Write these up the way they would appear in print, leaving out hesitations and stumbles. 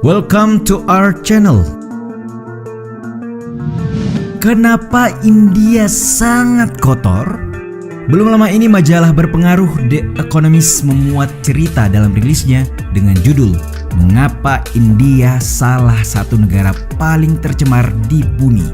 Welcome to our channel. Kenapa India sangat kotor? Belum lama ini majalah berpengaruh The Economist memuat cerita dalam rilisnya dengan judul Mengapa India salah satu negara paling tercemar di bumi.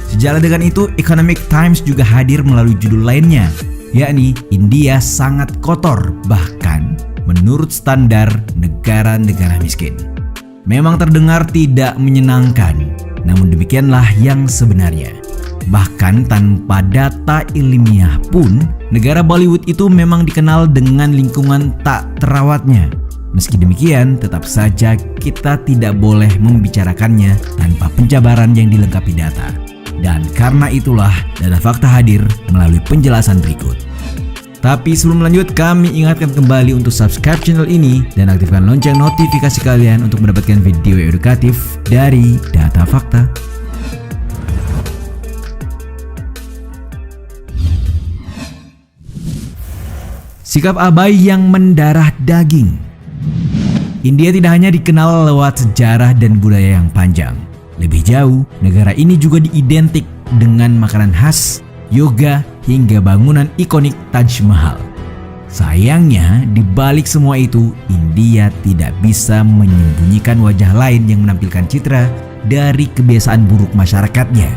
Sejalan dengan itu, Economic Times juga hadir melalui judul lainnya, yakni India sangat kotor bahkan menurut standar negara-negara miskin. Memang terdengar tidak menyenangkan, namun demikianlah yang sebenarnya. Bahkan tanpa data ilmiah pun, negara Bollywood itu memang dikenal dengan lingkungan tak terawatnya. Meski demikian, tetap saja kita tidak boleh membicarakannya tanpa penjabaran yang dilengkapi data. Dan karena itulah, data fakta hadir melalui penjelasan berikut. Tapi sebelum lanjut, kami ingatkan kembali untuk subscribe channel ini dan aktifkan lonceng notifikasi kalian untuk mendapatkan video edukatif dari Data Fakta. Sikap abai yang mendarah daging. India tidak hanya dikenal lewat sejarah dan budaya yang panjang. Lebih jauh, negara ini juga diidentik dengan makanan khas, yoga, hingga bangunan ikonik Taj Mahal. Sayangnya, di balik semua itu, India tidak bisa menyembunyikan wajah lain yang menampilkan citra dari kebiasaan buruk masyarakatnya.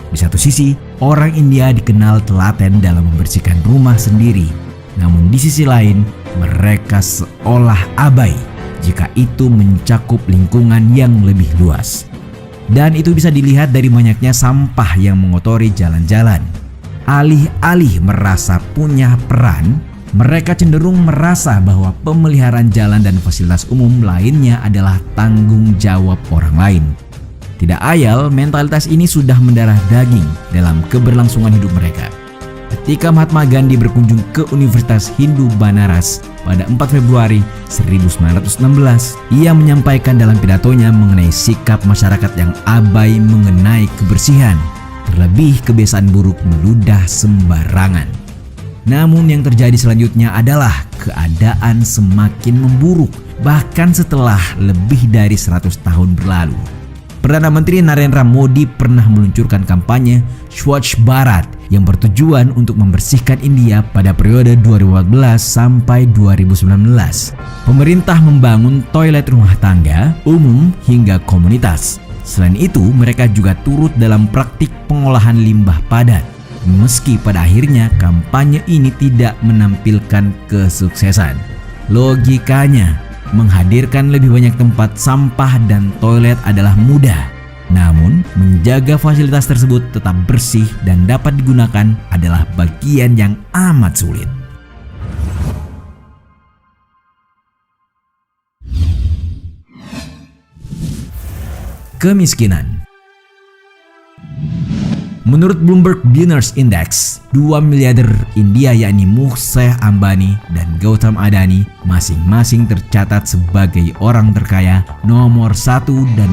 Di satu sisi, orang India dikenal telaten dalam membersihkan rumah sendiri. Namun di sisi lain, mereka seolah abai jika itu mencakup lingkungan yang lebih luas. Dan itu bisa dilihat dari banyaknya sampah yang mengotori jalan-jalan. Alih-alih merasa punya peran, mereka cenderung merasa bahwa pemeliharaan jalan dan fasilitas umum lainnya adalah tanggung jawab orang lain. Tidak ayal, mentalitas ini sudah mendarah daging dalam keberlangsungan hidup mereka. Ketika Mahatma Gandhi berkunjung ke Universitas Hindu Banaras pada 4 Februari 1916, ia menyampaikan dalam pidatonya mengenai sikap masyarakat yang abai mengenai kebersihan. Terlebih kebiasaan buruk meludah sembarangan. Namun yang terjadi selanjutnya adalah keadaan semakin memburuk bahkan setelah lebih dari 100 tahun berlalu. Perdana Menteri Narendra Modi pernah meluncurkan kampanye Swachh Bharat yang bertujuan untuk membersihkan India pada periode 2014 sampai 2019. Pemerintah membangun toilet rumah tangga, umum hingga komunitas. Selain itu, mereka juga turut dalam praktik pengolahan limbah padat. Meski pada akhirnya kampanye ini tidak menampilkan kesuksesan. Logikanya, menghadirkan lebih banyak tempat sampah dan toilet adalah mudah. Namun, menjaga fasilitas tersebut tetap bersih dan dapat digunakan adalah bagian yang amat sulit. Kemiskinan. Menurut Bloomberg Billionaires Index, 2 miliarder India yakni Mukesh Ambani dan Gautam Adani masing-masing tercatat sebagai orang terkaya nomor 1 dan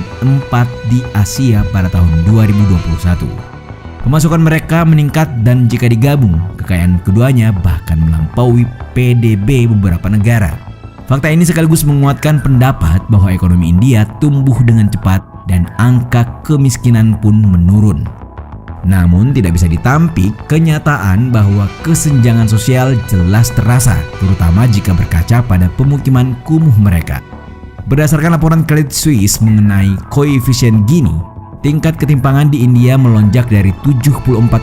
4 di Asia pada tahun 2021. Pemasukan mereka meningkat dan jika digabung, kekayaan keduanya bahkan melampaui PDB beberapa negara. Fakta ini sekaligus menguatkan pendapat bahwa ekonomi India tumbuh dengan cepat dan angka kemiskinan pun menurun. Namun tidak bisa ditampik kenyataan bahwa kesenjangan sosial jelas terasa, terutama jika berkaca pada pemukiman kumuh mereka. Berdasarkan laporan Credit Suisse mengenai koefisien Gini, tingkat ketimpangan di India melonjak dari 74,7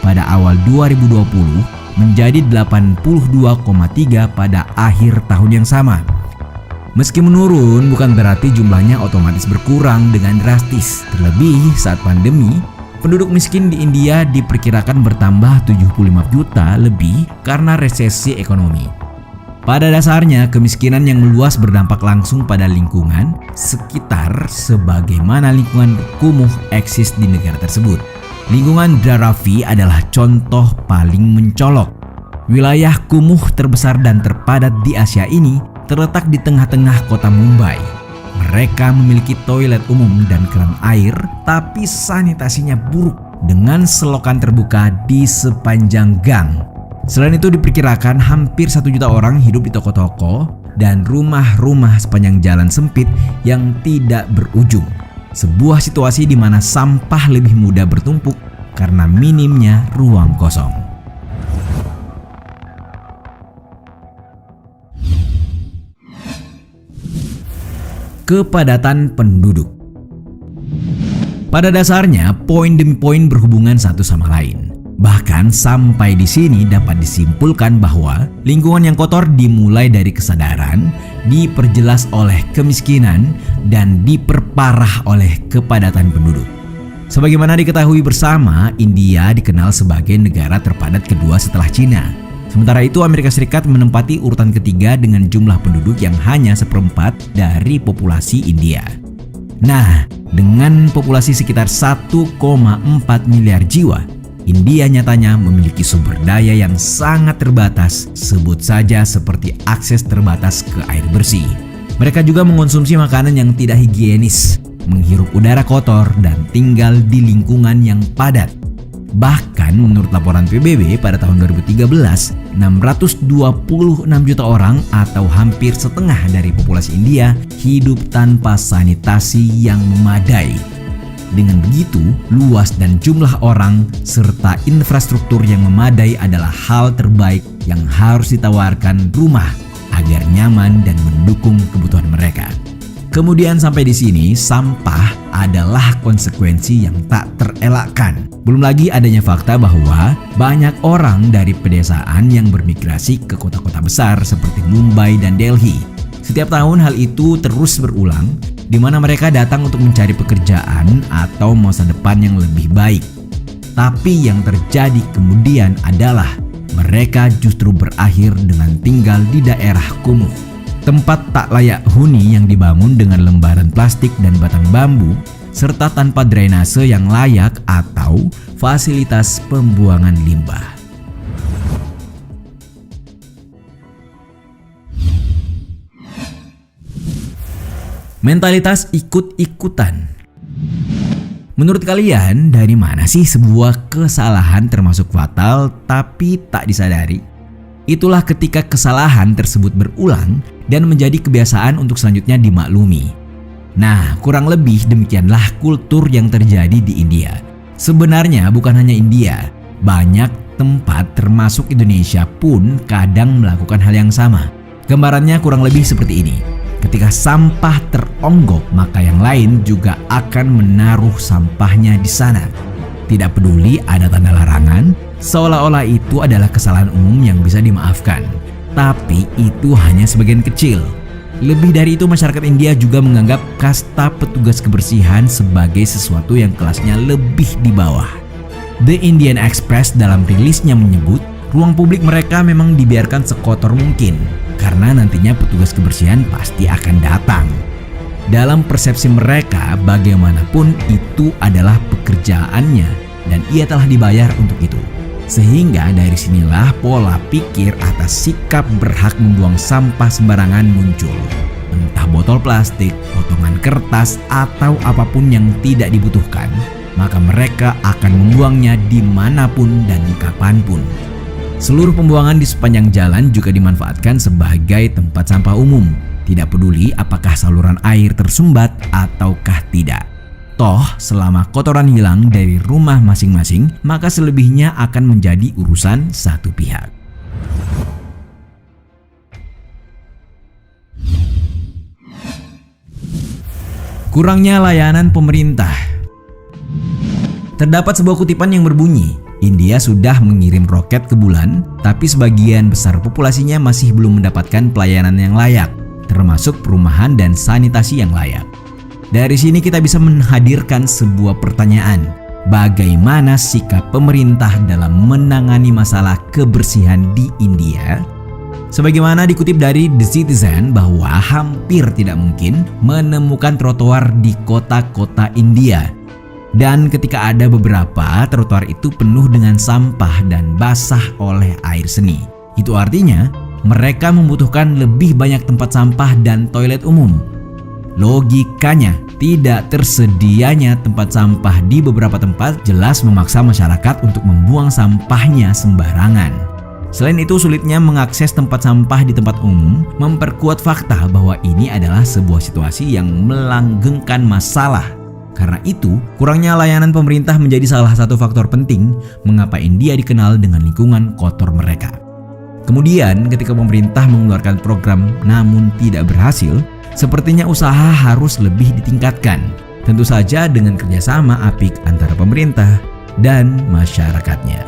pada awal 2020 menjadi 82,3 pada akhir tahun yang sama. Meski menurun, bukan berarti jumlahnya otomatis berkurang dengan drastis. Terlebih saat pandemi, penduduk miskin di India diperkirakan bertambah 75 juta lebih karena resesi ekonomi. Pada dasarnya, kemiskinan yang meluas berdampak langsung pada lingkungan sekitar sebagaimana lingkungan kumuh eksis di negara tersebut. Lingkungan Dharavi adalah contoh paling mencolok. Wilayah kumuh terbesar dan terpadat di Asia ini terletak di tengah-tengah kota Mumbai. Mereka memiliki toilet umum dan keran air, tapi sanitasinya buruk dengan selokan terbuka di sepanjang gang. Selain itu diperkirakan hampir 1 juta orang hidup di toko-toko dan rumah-rumah sepanjang jalan sempit yang tidak berujung. Sebuah situasi di mana sampah lebih mudah bertumpuk karena minimnya ruang kosong. Kepadatan penduduk. Pada dasarnya, poin demi poin berhubungan satu sama lain. Bahkan sampai di sini dapat disimpulkan bahwa lingkungan yang kotor dimulai dari kesadaran, diperjelas oleh kemiskinan, dan diperparah oleh kepadatan penduduk. Sebagaimana diketahui bersama, India dikenal sebagai negara terpadat kedua setelah Cina. Sementara itu Amerika Serikat menempati urutan ketiga dengan jumlah penduduk yang hanya 1/4 dari populasi India. Nah, dengan populasi sekitar 1,4 miliar jiwa, India nyatanya memiliki sumber daya yang sangat terbatas, sebut saja seperti akses terbatas ke air bersih. Mereka juga mengonsumsi makanan yang tidak higienis, menghirup udara kotor, dan tinggal di lingkungan yang padat. Bahkan menurut laporan PBB pada tahun 2013, 626 juta orang atau hampir setengah dari populasi India hidup tanpa sanitasi yang memadai. Dengan begitu, luas dan jumlah orang serta infrastruktur yang memadai adalah hal terbaik yang harus ditawarkan rumah agar nyaman dan mendukung kebutuhan mereka. Kemudian sampai di sini, sampah adalah konsekuensi yang tak terelakkan. Belum lagi adanya fakta bahwa banyak orang dari pedesaan yang bermigrasi ke kota-kota besar seperti Mumbai dan Delhi. Setiap tahun hal itu terus berulang, di mana mereka datang untuk mencari pekerjaan atau masa depan yang lebih baik. Tapi yang terjadi kemudian adalah mereka justru berakhir dengan tinggal di daerah kumuh. Tempat tak layak huni yang dibangun dengan lembaran plastik dan batang bambu, serta tanpa drainase yang layak atau fasilitas pembuangan limbah. Mentalitas ikut-ikutan. Menurut kalian, dari mana sih sebuah kesalahan termasuk fatal tapi tak disadari? Itulah ketika kesalahan tersebut berulang dan menjadi kebiasaan untuk selanjutnya dimaklumi. Nah, kurang lebih demikianlah kultur yang terjadi di India. Sebenarnya bukan hanya India, banyak tempat termasuk Indonesia pun kadang melakukan hal yang sama. Gambarannya kurang lebih seperti ini. Ketika sampah teronggok, maka yang lain juga akan menaruh sampahnya di sana. Tidak peduli ada tanda larangan, seolah-olah itu adalah kesalahan umum yang bisa dimaafkan. Tapi itu hanya sebagian kecil. Lebih dari itu, masyarakat India juga menganggap kasta petugas kebersihan sebagai sesuatu yang kelasnya lebih di bawah. The Indian Express dalam rilisnya menyebut, ruang publik mereka memang dibiarkan sekotor mungkin, karena nantinya petugas kebersihan pasti akan datang. Dalam persepsi mereka, bagaimanapun itu adalah pekerjaannya dan ia telah dibayar untuk itu. Sehingga dari sinilah pola pikir atas sikap berhak membuang sampah sembarangan muncul. Entah botol plastik, potongan kertas, atau apapun yang tidak dibutuhkan, maka mereka akan membuangnya dimanapun dan kapanpun. Seluruh pembuangan di sepanjang jalan juga dimanfaatkan sebagai tempat sampah umum. Tidak peduli apakah saluran air tersumbat ataukah tidak. Toh, selama kotoran hilang dari rumah masing-masing, maka selebihnya akan menjadi urusan satu pihak. Kurangnya layanan pemerintah. Terdapat sebuah kutipan yang berbunyi, India sudah mengirim roket ke bulan, tapi sebagian besar populasinya masih belum mendapatkan pelayanan yang layak, termasuk perumahan dan sanitasi yang layak. Dari sini kita bisa menghadirkan sebuah pertanyaan, bagaimana sikap pemerintah dalam menangani masalah kebersihan di India? Sebagaimana dikutip dari The Citizen bahwa hampir tidak mungkin menemukan trotoar di kota-kota India. Dan ketika ada beberapa, trotoar itu penuh dengan sampah dan basah oleh air seni. Itu artinya mereka membutuhkan lebih banyak tempat sampah dan toilet umum. Logikanya, tidak tersedianya tempat sampah di beberapa tempat jelas memaksa masyarakat untuk membuang sampahnya sembarangan. Selain itu, sulitnya mengakses tempat sampah di tempat umum memperkuat fakta bahwa ini adalah sebuah situasi yang melanggengkan masalah. Karena itu, kurangnya layanan pemerintah menjadi salah satu faktor penting mengapa India dikenal dengan lingkungan kotor mereka. Kemudian, ketika pemerintah mengeluarkan program namun tidak berhasil, sepertinya usaha harus lebih ditingkatkan. Tentu saja dengan kerjasama apik antara pemerintah dan masyarakatnya.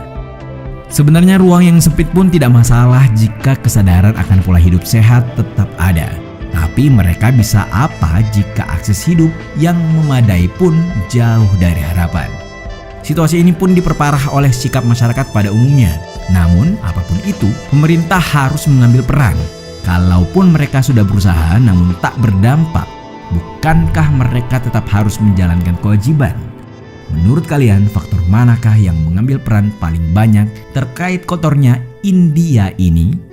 Sebenarnya ruang yang sempit pun tidak masalah jika kesadaran akan pola hidup sehat tetap ada. Tapi mereka bisa apa jika akses hidup yang memadai pun jauh dari harapan? Situasi ini pun diperparah oleh sikap masyarakat pada umumnya. Namun apapun itu, pemerintah harus mengambil peran. Kalaupun mereka sudah berusaha namun tak berdampak, bukankah mereka tetap harus menjalankan kewajiban? Menurut kalian, faktor manakah yang mengambil peran paling banyak terkait kotornya India ini?